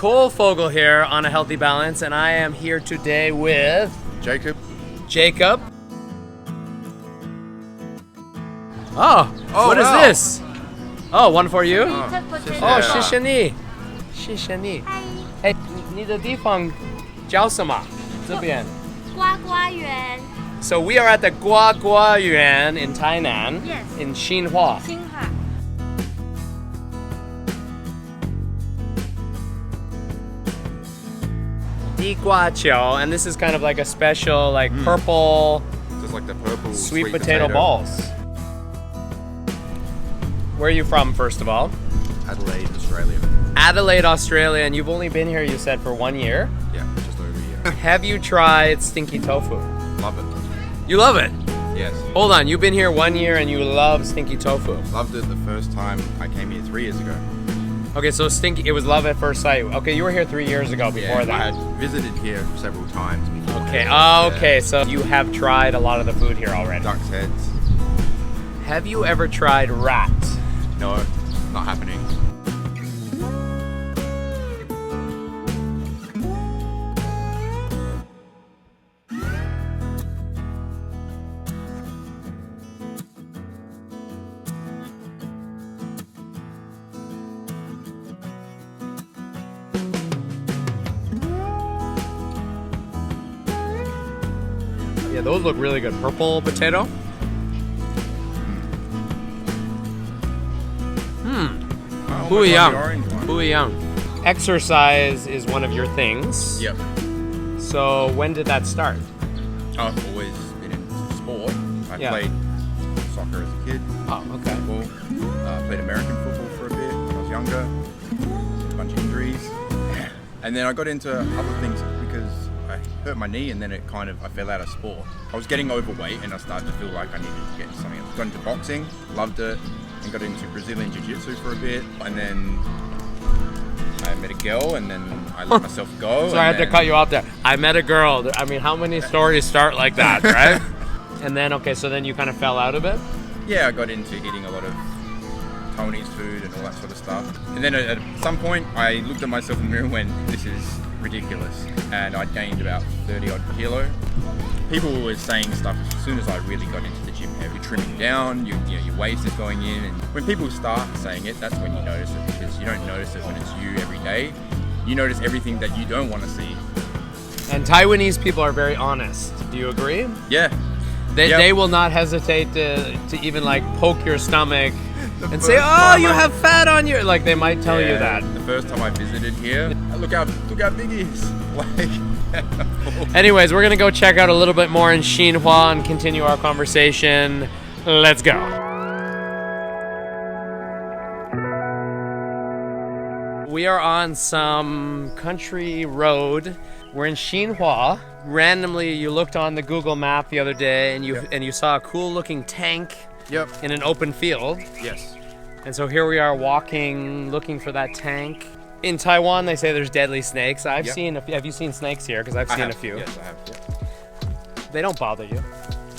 Nicole Fogel here on A Healthy Balance, and I am here today with Jacob. Oh, what is wow. this? Oh, one for you? Oh, 谢谢你，谢谢你。哎，你的地方叫什么？这边。呱呱园 So we are at the Gua Gua Yuan in Tainan, Yes. in Xinhua. 新海 Di Gua Qiu, and this is kind of like a special, like purple Just like the purple sweet potato balls. Where are you from, first of all? Adelaide, Australia. Adelaide, Australia, and you've only been here, you said, for 1 year. Yeah, just over a year. Have you tried stinky tofu? Love it. You love it? Yes. Hold on, you've been here 1 year and you love stinky tofu. Loved it the first time I came here 3 years ago. Okay, so stinky, it was love at first sight. Okay, you were here 3 years ago before I that. had visited here several times before. Okay, Yeah. okay, so you have tried a lot of the food here already. Duck's heads. Have you ever tried rat? No, not happening. Yeah, those look really good. Purple potato. Oh, Bui the young. orange one. Bui young. Exercise is one of your things. Yep. So when did that start? I've always been into sport. I Yeah. played soccer as a kid. Oh, okay. Football. Played American football for a bit when I was younger. A bunch of injuries. And then I got into other things because I hurt my knee and then I fell out of sport. I was getting overweight and I started to feel like I needed to get into something else. Got into boxing, loved it, and got into Brazilian Jiu-Jitsu for a bit. And then I met a girl and then I let myself go. So I had to cut you off there. I met a girl. I mean, how many stories start like that, right? And then, okay, so then you kind of fell out of it? Yeah, I got into eating a lot of Tony's food and all that sort of stuff. And then at some point, I looked at myself in the mirror and went, this is ridiculous. And I gained about 30 odd kilo. People were saying stuff as soon as I really got into the gym. You're trimming down, your waist is going in. And when people start saying it, that's when you notice it, because you don't notice it when it's you every day. You notice everything that you don't want to see. And Taiwanese people are very honest. Do you agree? Yeah. They will not hesitate to even like poke your stomach and say, first "Oh, time you I- have fat on you." Like they might tell you Yeah, that. The first time I visited here, look how big he is. Like, Anyways, we're gonna go check out a little bit more in Xinhua and continue our conversation. Let's go. We are on some country road. We're in Xinhua. Randomly, you looked on the Google map the other day and you saw a cool looking tank yep. in an open field. Yes. And so here we are walking, looking for that tank. In Taiwan, they say there's deadly snakes. Have you seen snakes here? Because I've seen a few. Yes, I have. Yep. They don't bother you.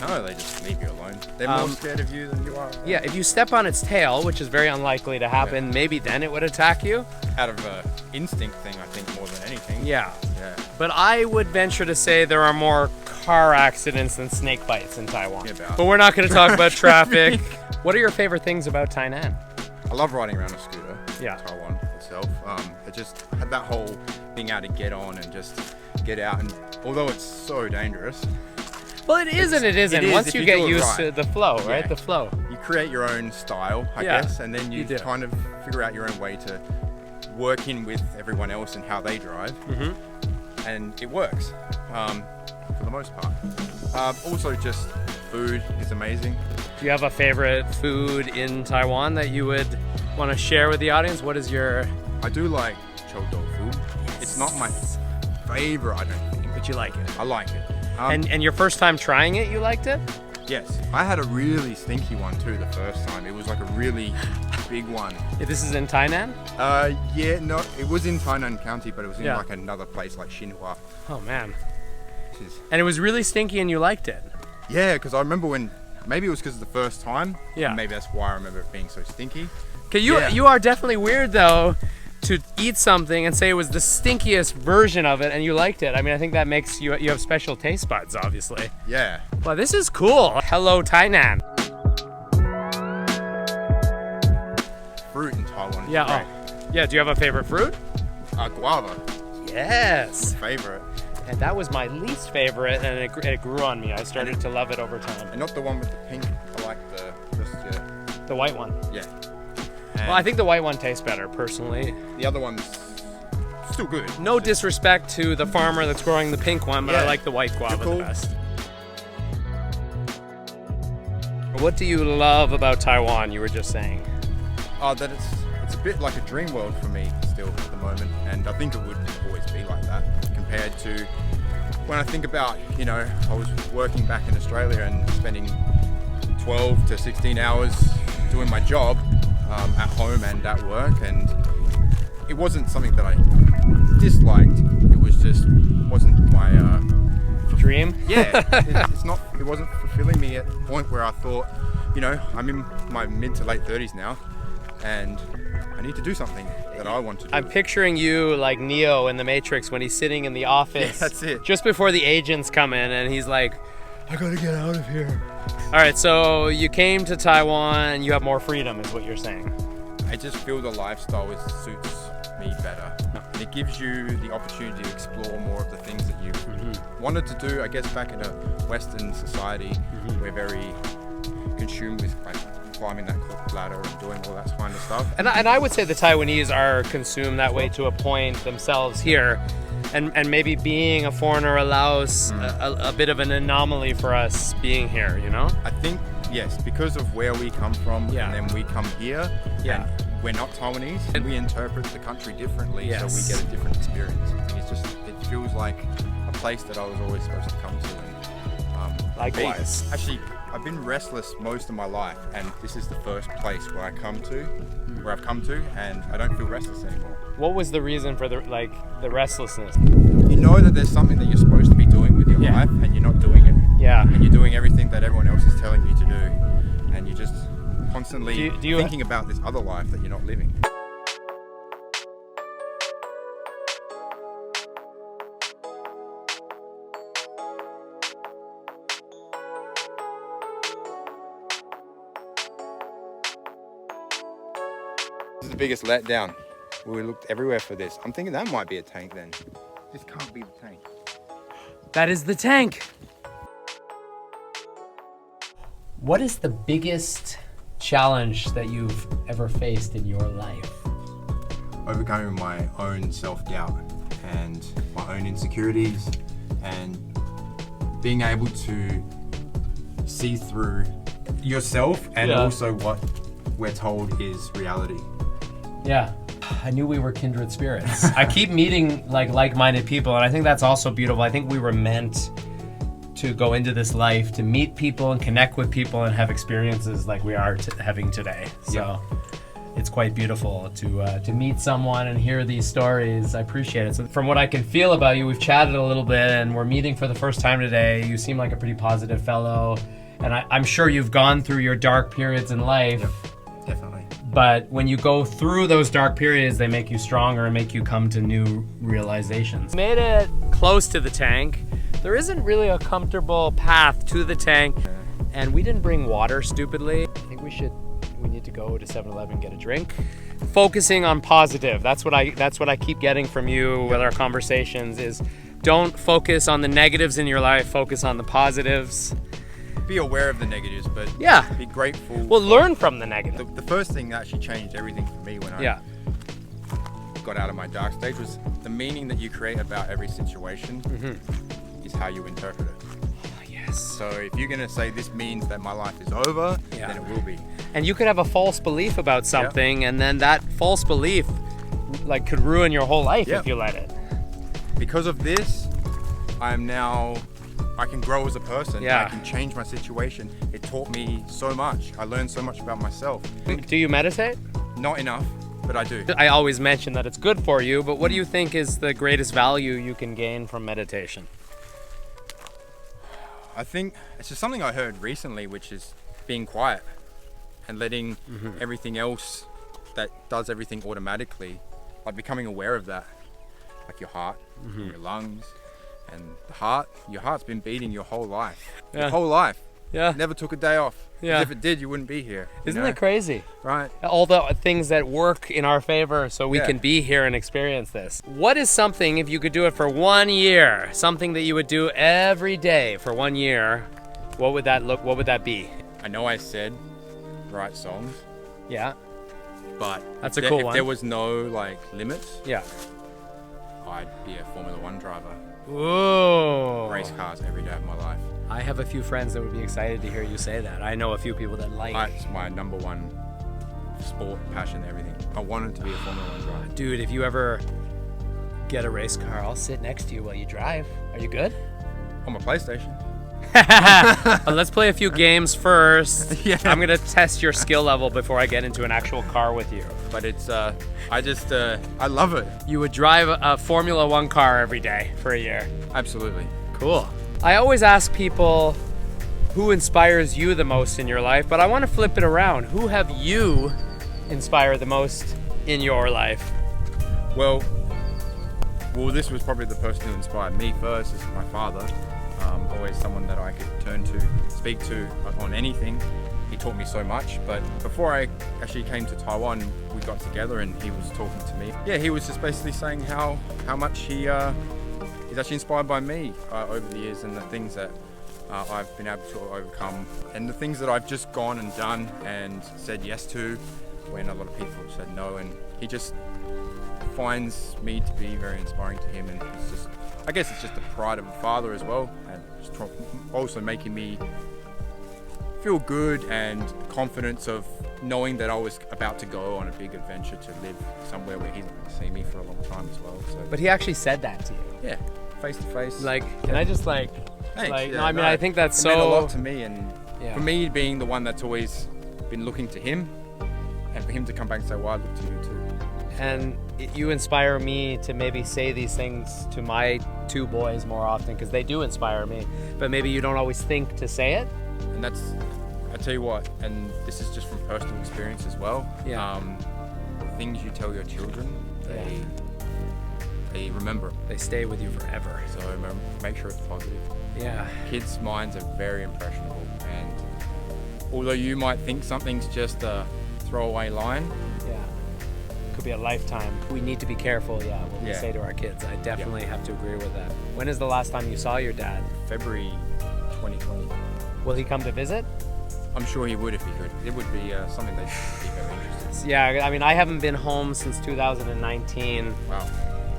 No, they just leave you alone. They're more scared of you than you are. Yeah, if you step on its tail, which is very unlikely to happen, maybe then it would attack you. Out of instinct thing, I think, more than anything. Yeah. Yeah. But I would venture to say there are more car accidents than snake bites in Taiwan. Yeah, about. But we're not going to talk about traffic. What are your favorite things about Tainan? I love riding around a scooter. Yeah. Taiwan itself. It just had that whole being able to get on and just get out. And although it's so dangerous, Well, it is and it isn't. it is Once if you you get do it used right. to the flow, right? Yeah. The flow. you create your own style, I Yeah, guess, and then you do. kind of figure out your own way to work in with everyone else and how they drive. Mm-hmm. And it works for the most part. Also, just food is amazing. Do you have a favorite food in Taiwan that you would want to share with the audience? What is your... I do like chow tofu. It's not my favorite, I don't think. But you like it. I like it. And your first time trying it, you liked it? Yes, I had a really stinky one too the first time. It was like a really big one. This is in Tainan? Yeah, no, it was in Tainan County, but it was in Yeah. like another place like Xinhua. Oh, man. Which is, And it was really stinky and you liked it? yeah, because I remember when, maybe it was because of the first time. Yeah. And maybe that's why I remember it being so stinky. Okay, Yeah. you are definitely weird, though. to eat something and say it was the stinkiest version of it and you liked it. I mean, I think that makes you have special taste buds, obviously. Yeah. Well, this is cool. Hello, Tainan. Fruit in Taiwan is Yeah. great. Oh. Yeah. Do you have a favorite fruit? Guava, Yes. favorite. And that was my least favorite, and it grew on me. I started to love it over time. And not the one with the pink. I like The white one. yeah. Well, I think the white one tastes better, personally. The other one's still good. No disrespect to the farmer that's growing the pink one, but I Yeah. like the white guava They're cool. the best. What do you love about Taiwan, you were just saying? That it's a bit like a dream world for me still at the moment, and I think it would always be like that compared to when I think about, I was working back in Australia and spending 12 to 16 hours doing my job at home and at work, and it wasn't something that I disliked. It was just wasn't my Dream? yeah. It wasn't fulfilling me at the point where I thought, I'm in my mid to late 30s now, and I need to do something that I want to do. I'm picturing you like Neo in The Matrix when he's sitting in the office. Yeah, that's it. Just before the agents come in, and he's like, I gotta get out of here. All right, so you came to Taiwan, you have more freedom, is what you're saying. I just feel the lifestyle suits me better. And it gives you the opportunity to explore more of the things that you wanted to do. I guess back in a Western society, we're very consumed with like climbing that corporate ladder and doing all that kind of stuff. And I would say the Taiwanese are consumed that way to a point themselves here. And maybe being a foreigner allows a bit of an anomaly for us being here, I think, yes, because of where we come from, Yeah. and then we come here, Yeah. and we're not Taiwanese, and we interpret the country differently, Yes. so we get a different experience. And it feels like a place that I was always supposed to come to. And Likewise. Actually, I've been restless most of my life, and this is the first place where I've come to, and I don't feel restless anymore. What was the reason for the restlessness? You know that there's something that you're supposed to be doing with your Yeah. life, and you're not doing it. Yeah. And you're doing everything that everyone else is telling you to do, and you're just constantly Do you- thinking about this other life that you're not living. This is the biggest letdown. We looked everywhere for this. I'm thinking that might be a tank then. This can't be the tank. That is the tank. What is the biggest challenge that you've ever faced in your life? Overcoming my own self-doubt and my own insecurities, and being able to see through yourself and Yeah. also what we're told is reality. Yeah. I knew we were kindred spirits. I keep meeting like-minded people, and I think that's also beautiful. I think we were meant to go into this life to meet people and connect with people and have experiences like we are having today. So it's quite beautiful to meet someone and hear these stories. I appreciate it. So from what I can feel about you, we've chatted a little bit, and we're meeting for the first time today. You seem like a pretty positive fellow, and I'm sure you've gone through your dark periods in life. Yep, definitely. But when you go through those dark periods, they make you stronger and make you come to new realizations. Made it close to the tank. There isn't really a comfortable path to the tank, and we didn't bring water, stupidly. I think we need to go to 7-Eleven and get a drink. Focusing on positive. That's what I keep getting from you with our conversations is don't focus on the negatives in your life, focus on the positives. Be aware of the negatives, but Yeah. be grateful. Well, learn from the negative. The first thing that actually changed everything for me when I got out of my dark stage was the meaning that you create about every situation is how you interpret it. Yes. So if you're gonna say this means that my life is over, Yeah. then it will be. And you could have a false belief about something, and then that false belief could ruin your whole life if you let it. Because of this, I can grow as a person. Yeah. I can change my situation. It taught me so much. I learned so much about myself. Do you meditate? Not enough, but I do. I always mention that it's good for you, but what do you think is the greatest value you can gain from meditation? I think it's just something I heard recently, which is being quiet and letting everything else that does everything automatically like becoming aware of that, like your heart, your lungs, and your heart's been beating your whole life. Yeah. Your whole life. Yeah. Never took a day off. Yeah. 'Cause if it did, you wouldn't be here. Isn't that crazy? Right. All the things that work in our favor so we Yeah. can be here and experience this. What is something, if you could do it for 1 year, something that you would do every day for 1 year, what would that be? I know I said write songs, Yeah. but That's if a cool if one. there was no like limits, Yeah. I'd be a Formula One driver. Ooh. Race cars every day of my life. I have a few friends that would be excited to hear you say that. I know a few people that like. It's my number one sport, passion, everything. I wanted to be a Formula One driver. Dude, if you ever get a race car, I'll sit next to you while you drive. Are you good? On my PlayStation. Let's play a few games first. Yeah. I'm gonna test your skill level before I get into an actual car with you. But it's, I love it. You would drive a Formula One car every day for a year. Absolutely. Cool. I always ask people who inspires you the most in your life, but I want to flip it around. Who have you inspired the most in your life? Well, this was probably the person who inspired me first, is my father. Always someone that I could turn to, speak to on anything. He taught me so much, but before I actually came to Taiwan, we got together and he was talking to me. Yeah, he was just basically saying how much he's actually inspired by me over the years, and the things that I've been able to overcome, and the things that I've just gone and done and said yes to when a lot of people said no, and he just finds me to be very inspiring to him, and it's just, I guess it's just the pride of a father as well, and just also making me feel good and confidence of knowing that I was about to go on a big adventure to live somewhere where he's not going to see me for a long time as well. So, But he actually said that to you. yeah, face to face. Like, can I just Thanks. no, I mean, I think that's it meant a so. lot to me, and Yeah. for me being the one that's always been looking to him, and for him to come back and say, well, I look to you too. And you inspire me to maybe say these things to my 2 boys more often, because they do inspire me, but maybe you don't always think to say it. And that's, I tell you what, and this is just from personal experience as well. Yeah. Things you tell your children, they remember 'em. They stay with you forever. So make sure it's positive. Yeah. Kids' minds are very impressionable, and although you might think something's just a throwaway line, Yeah. Could be a lifetime. We need to be careful, what we Yeah. say to our kids. I definitely have to agree with that. When is the last time you saw your dad? February 2020. Will he come to visit? I'm sure he would if he could. It would be something they'd be very interested Yeah, I mean, I haven't been home since 2019. in. Wow.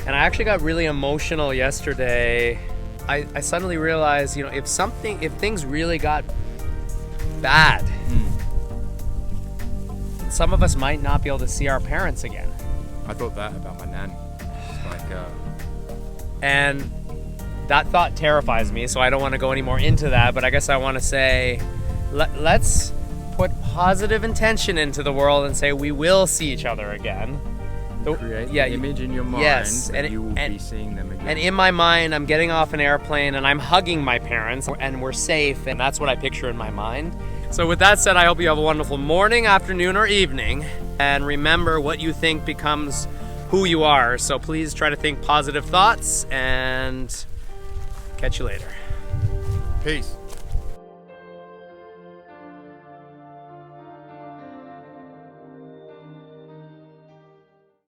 And I actually got really emotional yesterday. I suddenly realized, if things really got bad, some of us might not be able to see our parents again. I thought that about my nan. Just like, And that thought terrifies me, so I don't want to go any more into that, but I guess I want to say, let's put positive intention into the world and say we will see each other again. create the image in your mind, yes, and you will be seeing them again. And in my mind, I'm getting off an airplane and I'm hugging my parents and we're safe, and that's what I picture in my mind. So with that said, I hope you have a wonderful morning, afternoon, or evening. And remember, what you think becomes who you are. So please try to think positive thoughts, and catch you later. Peace.